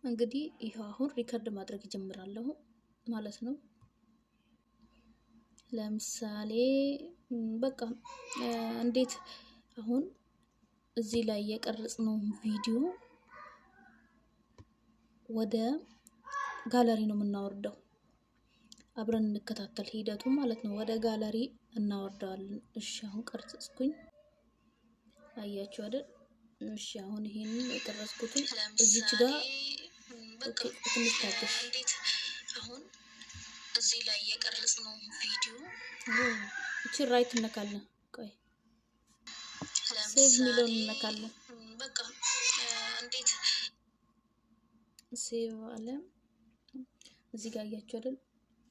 እንግዲህ ይሄ አሁን ሪከርድ ማድረግ ጀምራለሁ ማለት ነው። ለምሳሌ በቃ እንዴት አሁን እዚህ ላይ የቀረጽነው ቪዲዮ ወደ ጋለሪ ነው የምናወርደው። አብረን እንከታተል ሂደቱ ማለት ነው። ወደ ጋለሪ እናወርደዋለን። እሺ አሁን ቀርጽኩኝ አያችሁ አይደል? እሺ አሁን ይሄንን የቀረጽኩትን እዚች ጋር ትንሽ ታገሽ። አሁን እዚህ ላይ የቀረጽነው ቪዲዮ እቺ ራይት እንነካለን። ቆይ ሴቭ ሚለውን እንነካለን። በቃ እንዴት ሴቭ አለ እዚህ ጋር አያችሁ አይደል?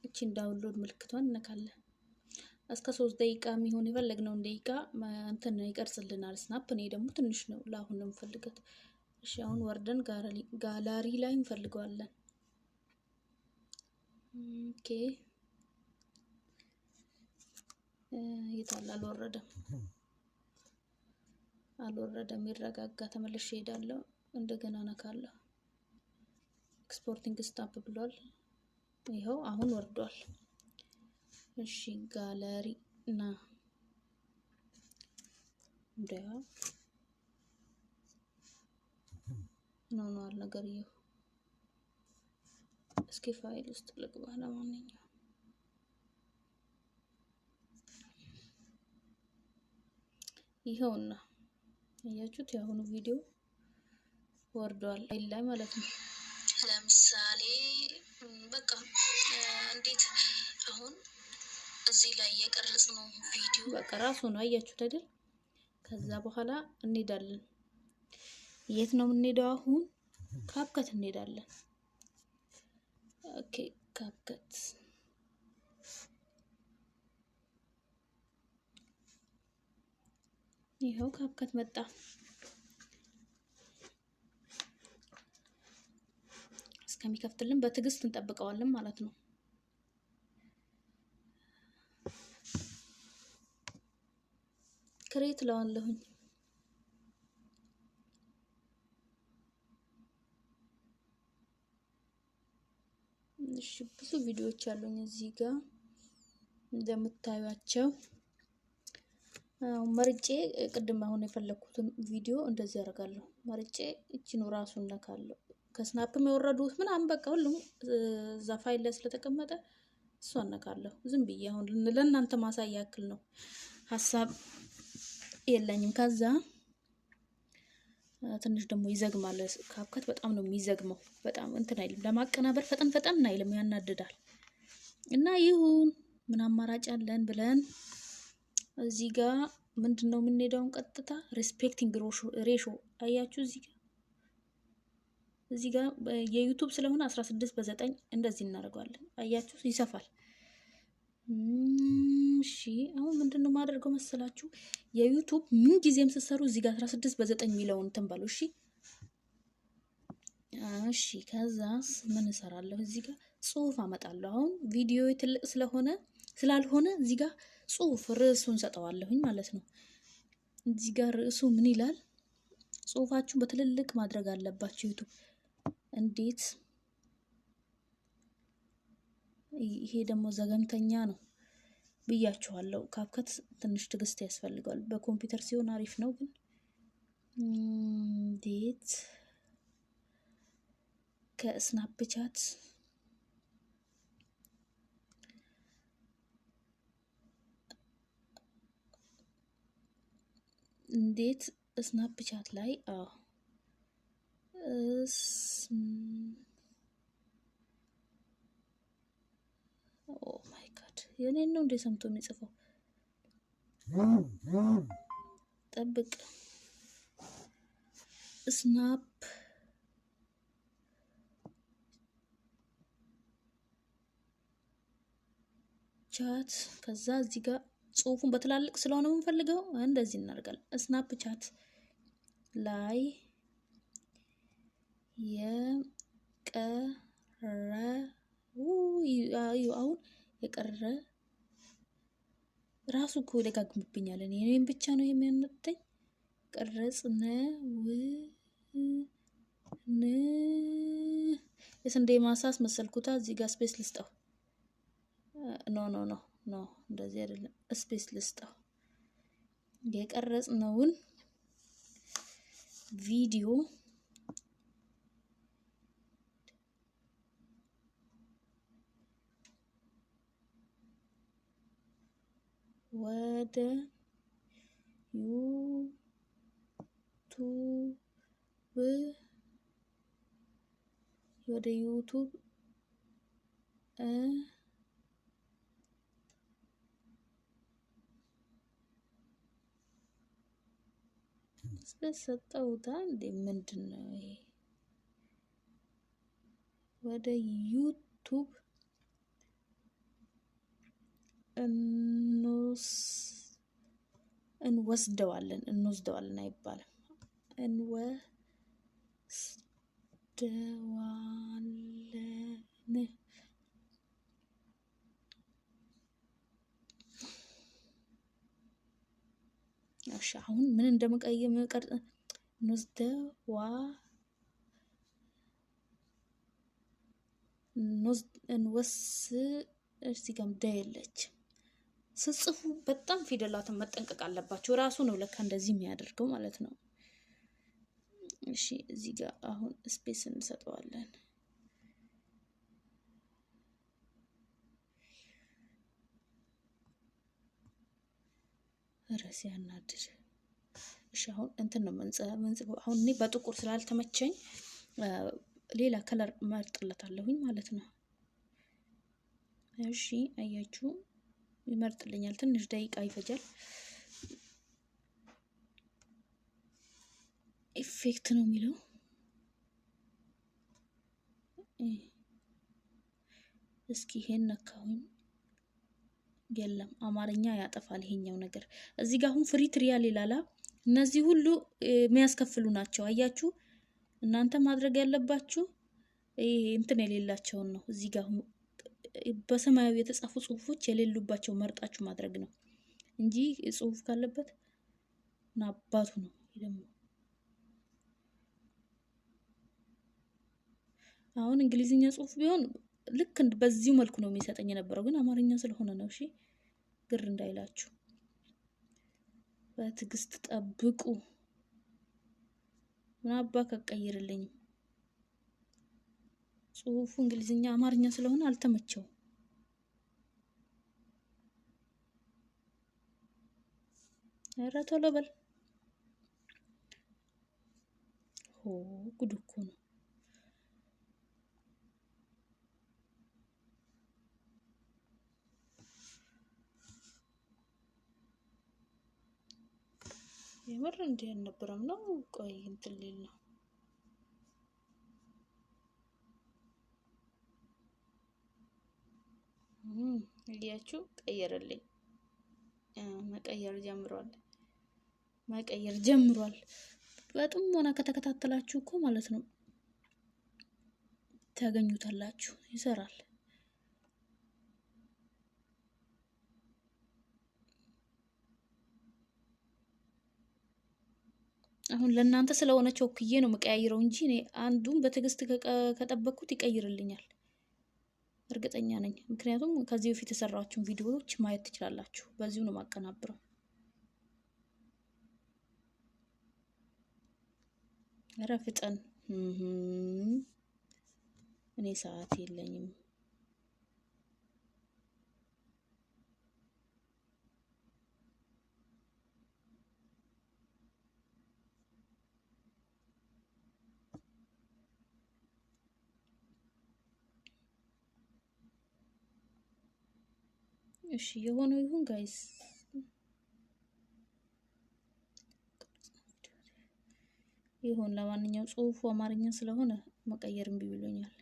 እቺን ዳውንሎድ ምልክቷን እንነካለን። እስከ 3 ደቂቃ የሚሆን የፈለግነውን ደቂቃ እንትን ይቀርጽልናል ስናፕ። እኔ ደግሞ ትንሽ ነው ለአሁን ነው የምፈልገው። እሺ አሁን ወርደን ጋላሪ ላይ እንፈልገዋለን። ኦኬ ይታላል አልወረደም። ይረጋጋ። ተመልሼ ሄዳለሁ። እንደገና ነካለሁ። ኤክስፖርቲንግ ስታፕ ብሏል። ይኸው አሁን ወርዷል። እሺ ጋለሪ እና ነው ነገርየው። እስኪ ፋይል ውስጥ ልግባ። ለማንኛውም ይኸውና አያችሁት? የአሁኑ ቪዲዮ ወርዷል ላይ ማለት ነው። ለምሳሌ በቃ እንዴት አሁን እዚህ ላይ የቀረጽነው ቪዲዮ በቃ ራሱ ነው። አያችሁት አይደል? ከዛ በኋላ እንሄዳለን። የት ነው የምንሄደው? አሁን ካፕከት እንሄዳለን። ኦኬ ካፕከት ይኸው ካፕከት መጣ። እስከሚከፍትልን በትዕግስት እንጠብቀዋለን ማለት ነው። ክሬት ለዋለሁኝ እሺ ብዙ ቪዲዮዎች አሉኝ እዚህ ጋር እንደምታዩአቸው። መርጬ ቅድም አሁን የፈለኩትን ቪዲዮ እንደዚህ ያደርጋለሁ። መርጬ እቺን ራሱን ነካለሁ። ከስናፕም የወረዱት ምናምን በቃ ሁሉም እዛ ፋይል ላይ ስለተቀመጠ እሷን ነካለሁ። ዝም ብዬ አሁን ለእናንተ ማሳያ ያክል ነው። ሀሳብ የለኝም። ከዛ ትንሽ ደግሞ ይዘግማል። ካፕከት በጣም ነው የሚዘግመው። በጣም እንትን አይልም። ለማቀናበር ፈጠን አይልም፣ ያናድዳል። እና ይሁን ምን አማራጭ አለን ብለን እዚህ ጋር ምንድነው የምንሄደው? ቀጥታ ሪስፔክቲንግ ሬሾ አያችሁ። እዚህ ጋር የዩቲዩብ ስለሆነ 16:9 እንደዚህ እናደርጋለን። አያችሁ ይሰፋል። እሺ አሁን ምንድነው ማድረገው መሰላችሁ? የዩቲዩብ ምን ጊዜም ስትሰሩ እዚህ ጋር 16:9 የሚለውን ተንበሉ። እሺ ከዛስ ምን እሰራለሁ? እዚህ ጋር ጽሁፍ አመጣለሁ። አሁን ቪዲዮ ትልቅ ስላልሆነ እዚህ ጋር ጽሁፍ ርዕሱን ሰጠዋለሁኝ ማለት ነው። እዚህ ጋር ርዕሱ ምን ይላል? ጽሁፋችሁን በትልልቅ ማድረግ አለባችሁ። ዩቲዩብ እንዴት ይሄ ደግሞ ዘገምተኛ ነው ብያችኋለሁ። ካፕከት ትንሽ ትዕግስት ያስፈልጋል። በኮምፒውተር ሲሆን አሪፍ ነው፣ ግን እንዴት ከስናፕቻት እንዴት ስናፕቻት ላይ ኦ ማይ ጋድ የኔን ነው እንደ ሰምቶ የሚጽፈው። ጠብቅ ስናፕ ቻት ከዛ እዚህ ጋር ጽሁፉን በትላልቅ ስለሆነ የምንፈልገው እንደዚህ እናደርጋለን። ስናፕቻት ላይ አሁን የቀረ ራሱ እኮ ደጋግምብኛል። እኔን ብቻ ነው የሚያነጥተኝ። ቀረጽ ነው የስንዴ ማሳስ መሰልኩታ። እዚህ ጋር ስፔስ ልስጠው። ኖ ኖ ኖ ኖ እንደዚህ አይደለም። ስፔስ ልስጠው። የቀረጽነውን ቪዲዮ ወደ ዩቱብ ስለሰጠውታ እንዴ ምንድነው ይሄ? ወደ ዩቱብ እንወስደዋለን አይባልም። እንወስደዋለን። እሺ አሁን ምን እንደምቀይም ቀርጽ እዚህ ጋር ዳይለች ስጽፉ በጣም ፊደላትን መጠንቀቅ አለባችሁ። ራሱ ነው ለካ እንደዚህ የሚያደርገው ማለት ነው። እሺ እዚህ ጋር አሁን ስፔስ እንሰጠዋለን። ራስ ያናድር። እሺ አሁን እንትን ነው መንጽፈው። አሁን እኔ በጥቁር ስላልተመቸኝ ሌላ ከለር መርጥለታለሁኝ ማለት ነው። እሺ አያችሁ ይመርጥልኛል። ትንሽ ደቂቃ ይፈጃል። ኢፌክት ነው የሚለው። እስኪ ይሄን ነካሁኝ። የለም አማርኛ ያጠፋል ይሄኛው ነገር። እዚህ ጋር አሁን ፍሪ ትሪያል ይላል። እነዚህ ሁሉ የሚያስከፍሉ ናቸው። አያችሁ እናንተ ማድረግ ያለባችሁ እንትን የሌላቸውን ነው። እዚህ ጋር በሰማያዊ የተጻፉ ጽሁፎች የሌሉባቸው መርጣችሁ ማድረግ ነው እንጂ ጽሁፍ ካለበት ናባቱ ነው። ደግሞ አሁን እንግሊዝኛ ጽሁፍ ቢሆን ልክ በዚሁ መልኩ ነው የሚሰጠኝ የነበረው፣ ግን አማርኛ ስለሆነ ነው። እሺ ግር እንዳይላችሁ በትዕግስት ጠብቁ። ምናባ ከቀይርልኝ ጽሁፉ እንግሊዝኛ አማርኛ ስለሆነ አልተመቸው። ኧረ ቶሎ በል። ጉድ እኮ ነው። የምር እንዴ አልነበረም ነው። ቆይ እንትን ሊል ነው። እያችሁ ቀየረልኝ። መቀየር ጀምሯል። በጥሞና ከተከታተላችሁ እኮ ማለት ነው ታገኙታላችሁ። ይሰራል። አሁን ለእናንተ ስለሆነ ቾክዬ ነው መቀያየረው እንጂ እኔ አንዱን በትዕግስት ከጠበቅኩት ይቀይርልኛል። እርግጠኛ ነኝ። ምክንያቱም ከዚህ በፊት የሰራችሁን ቪዲዮዎች ማየት ትችላላችሁ። በዚሁ ነው ማቀናብረው። ኧረ ፍጠን። እኔ ሰዓት የለኝም። እሺ የሆነው ይሁን ጋይስ። ይሁን ለማንኛውም ጽሁፉ አማርኛ ስለሆነ መቀየር እምቢ ብሎኛል።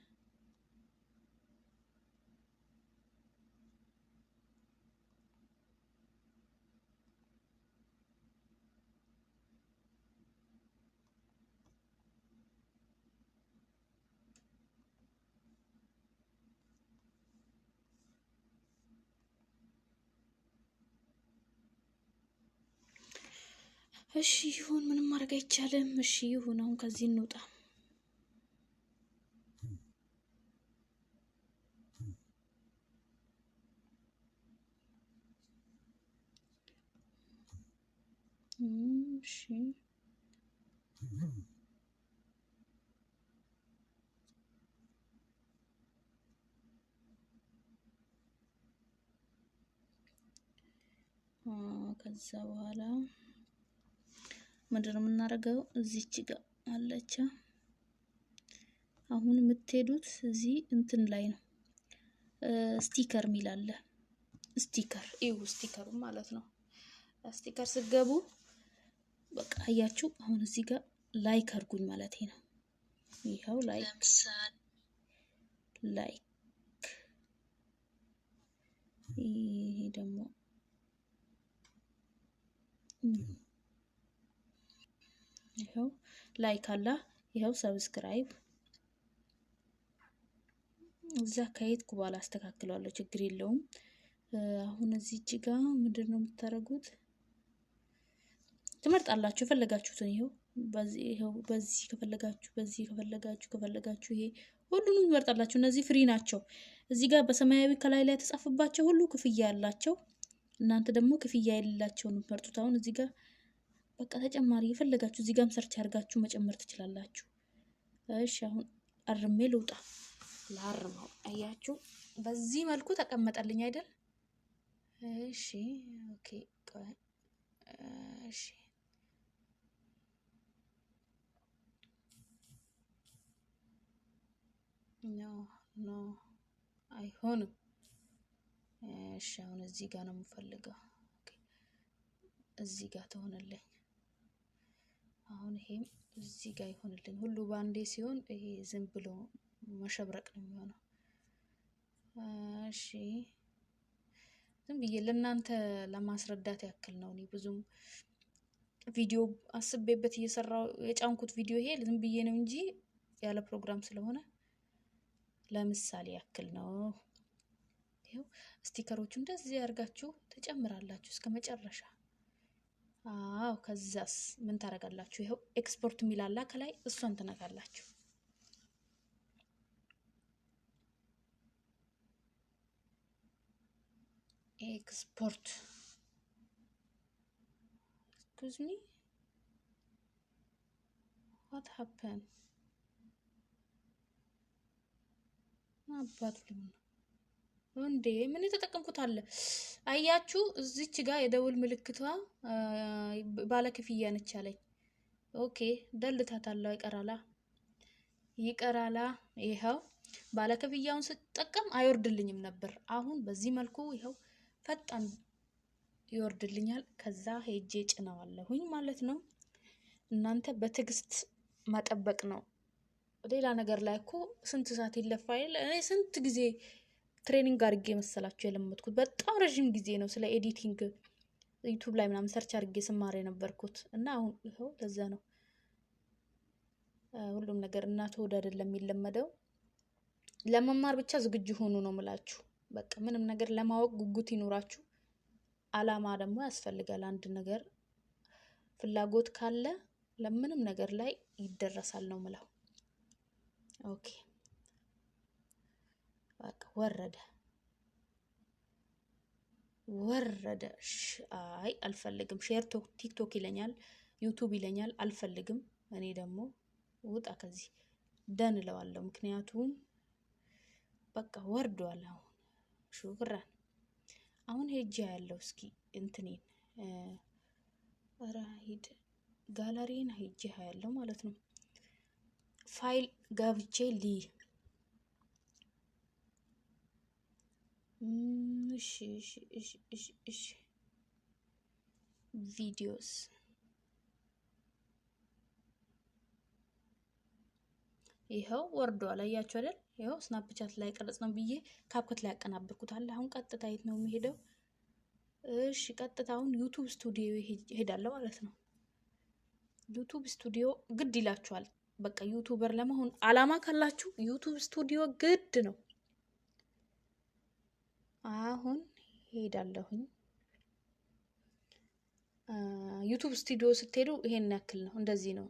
እሺ ይሁን፣ ምንም ማድረግ አይቻልም። እሺ ይሁን፣ አሁን ከዚህ እንውጣ። እሺ ከዛ በኋላ ምንድነው የምናደርገው? እዚች ጋር አለች። አሁን የምትሄዱት እዚህ እንትን ላይ ነው። ስቲከር ሚል አለ። ስቲከር ይኸው ስቲከሩ ማለት ነው። ስቲከር ስገቡ በቃ አያችሁ። አሁን እዚህ ጋር ላይክ አድርጉኝ ማለት ነው። ይኸው ላይክ ይሄ ደግሞ ይኸው ላይክ አላ። ይኸው ሰብስክራይብ እዛ ከየትኩ በኋላ አስተካክለዋለሁ፣ ችግር የለውም። አሁን እዚች ጋር ምንድነው የምታደርጉት? ትመርጣላችሁ የፈለጋችሁትን። በዚህ ከፈለጋችሁ ይሄ ሁሉንም ትመርጣላችሁ። እነዚህ ፍሪ ናቸው። እዚህ ጋር በሰማያዊ ከላይ ላይ ተጻፈባቸው ሁሉ ክፍያ ያላቸው፣ እናንተ ደግሞ ክፍያ የሌላቸውን ትመርጡት። አሁን እዚህ ጋር በቃ ተጨማሪ የፈለጋችሁ እዚህ ጋርም ሰርች አድርጋችሁ መጨመር ትችላላችሁ። እሺ አሁን አርሜ ልውጣ። ላርመው። አያችሁ በዚህ መልኩ ተቀመጠልኝ አይደል? እሺ ኦኬ። እሺ ኖ አይሆንም። እሺ አሁን እዚህ ጋር ነው የምፈልገው። ኦኬ እዚህ ጋር ተሆነልኝ። አሁን ይሄም እዚህ ጋር ይሆንልኝ። ሁሉ ባንዴ ሲሆን ይሄ ዝም ብሎ መሸብረቅ ነው የሚሆነው። እሺ ዝም ብዬ ለእናንተ ለማስረዳት ያክል ነው። እኔ ብዙም ቪዲዮ አስቤበት እየሰራው የጫንኩት ቪዲዮ ይሄ ዝም ብዬ ነው እንጂ ያለ ፕሮግራም ስለሆነ ለምሳሌ ያክል ነው። ይሄው ስቲከሮቹ እንደዚህ ያርጋችሁ ተጨምራላችሁ እስከ መጨረሻ። አዎ ከዛስ ምን ታረጋላችሁ? ይሄው ኤክስፖርት ሚላላ ከላይ እሷን ትነካላችሁ። ኤክስፖርት excuse me what happened? አባቱ እንዴ ምን የተጠቀምኩት አለ? አያችሁ እዚች ጋር የደውል ምልክቷ ባለ ክፍያ ነች አለኝ። ኦኬ ደልታታለሁ። ይቀራላ። ይሄው ባለ ክፍያውን ስጠቀም አይወርድልኝም ነበር። አሁን በዚህ መልኩ ይሄው ፈጣን ይወርድልኛል። ከዛ ሄጄ ጭነዋለሁኝ ማለት ነው። እናንተ በትዕግስት መጠበቅ ነው። ሌላ ነገር ላይ እኮ ስንት ሰዓት ይለፋል። እኔ ስንት ጊዜ ትሬኒንግ አድርጌ መሰላችሁ የለመድኩት። በጣም ረጅም ጊዜ ነው ስለ ኤዲቲንግ ዩቲዩብ ላይ ምናምን ሰርች አድርጌ ስማር የነበርኩት እና አሁን ይሄው ለዛ ነው ሁሉም ነገር እናት ወደ አይደለም የሚለመደው። ለመማር ብቻ ዝግጁ ሆኑ ነው የምላችሁ። በቃ ምንም ነገር ለማወቅ ጉጉት ይኖራችሁ። አላማ ደግሞ ያስፈልጋል። አንድ ነገር ፍላጎት ካለ ለምንም ነገር ላይ ይደረሳል ነው የምለው። ኦኬ በቃ ወረደ። አይ አልፈልግም። ሼር ቲክቶክ ይለኛል፣ ዩቲዩብ ይለኛል። አልፈልግም። እኔ ደግሞ ውጣ ከዚህ ደን እለዋለሁ። ምክንያቱም በቃ ወርዷል። አሁን ሹክራን። አሁን ሄጄ ያለው እስኪ እንትኔን ራሂድ ጋለሪን ሄጄ ያለው ማለት ነው። ፋይል ገብቼ እሺ ቪዲዮስ ይኸው ወርዷል። አያችሁ አይደል? ይኸው ስናፕቻት ላይ ቀረጽ ነው ብዬ ካፕከት ላይ ያቀናበርኩት አለ። አሁን ቀጥታ የት ነው የሚሄደው? እሺ ቀጥታ አሁን ዩቲዩብ ስቱዲዮ ሄዳለሁ ማለት ነው። ዩቲዩብ ስቱዲዮ ግድ ይላችኋል። በቃ ዩቲዩበር ለመሆን አላማ ካላችሁ ዩቲዩብ ስቱዲዮ ግድ ነው። አሁን ሄዳለሁኝ። ዩቲዩብ ስቱዲዮ ስትሄዱ ይሄን ያክል ነው።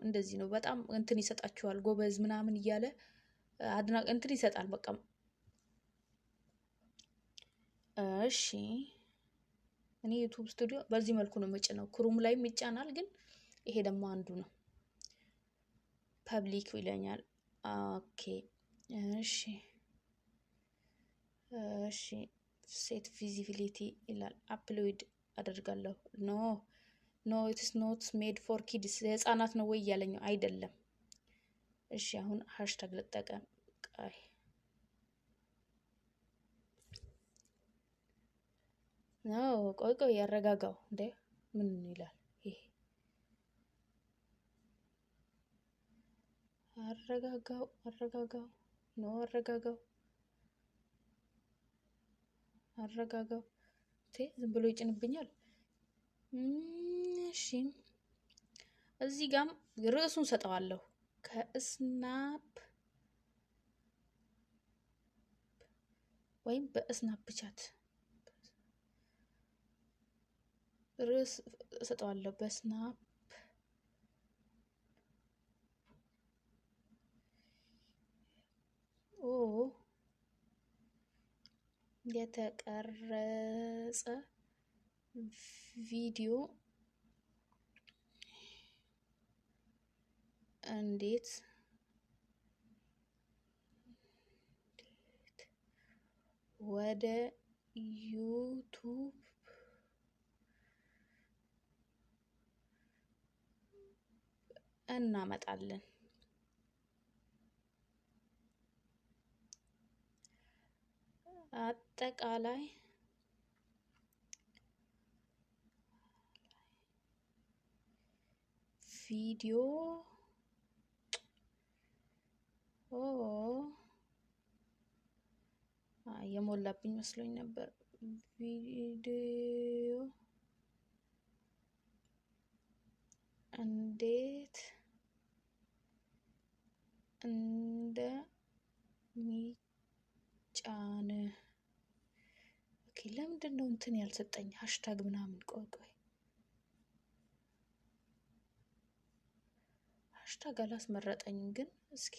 እንደዚህ ነው። በጣም እንትን ይሰጣችኋል። ጎበዝ ምናምን እያለ አድናቅ እንትን ይሰጣል። በቃ እሺ እኔ ዩቲዩብ ስቱዲዮ በዚህ መልኩ ነው የምጭነው። ክሮም ላይም ይጫናል፣ ግን ይሄ ደግሞ አንዱ ነው። ፐብሊክ ይለኛል። ኦኬ እሺ እሺ ሴት ቪዚቢሊቲ ይላል። አፕሎድ አደርጋለሁ። ኖ ኖ ኢትስ ኖት ሜድ ፎር ኪድስ የህፃናት ነው ወይ እያለኝ አይደለም። እሺ አሁን ሃሽታግ ልጠቀም። ቃይ ነው። ቆይ ያረጋጋው እንዴ ምን ይላል ይሄ? አረጋጋው ነው። አረጋጋው ዝም ብሎ ይጭንብኛል። እሺ እዚህ ጋም ርዕሱን ሰጠዋለሁ። ከስናፕ ወይም በስናፕ ቻት ርዕስ ሰጠዋለሁ። በስናፕ የተቀረጸ ቪዲዮ እንዴት ወደ ዩቱብ እናመጣለን? አጠቃላይ ቪዲዮ የሞላብኝ መስሎኝ ነበር። ቪዲዮ እንዴት እንደሚጫን ኦኬ። ለምንድን ነው እንትን ያልሰጠኝ ሃሽታግ ምናምን? ቆይ ሃሽታግ አላስመረጠኝም፣ ግን እስኪ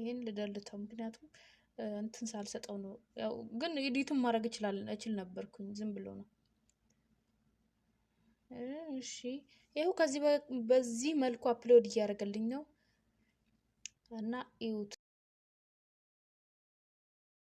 ይሄን ልደልተው፣ ምክንያቱም እንትን ሳልሰጠው ነው። ያው ግን ኤዲቱን ማድረግ እችል ነበርኩኝ፣ ዝም ብሎ ነው። እሺ ይሄው በዚህ መልኩ አፕሎድ እያደረገልኝ ነው እና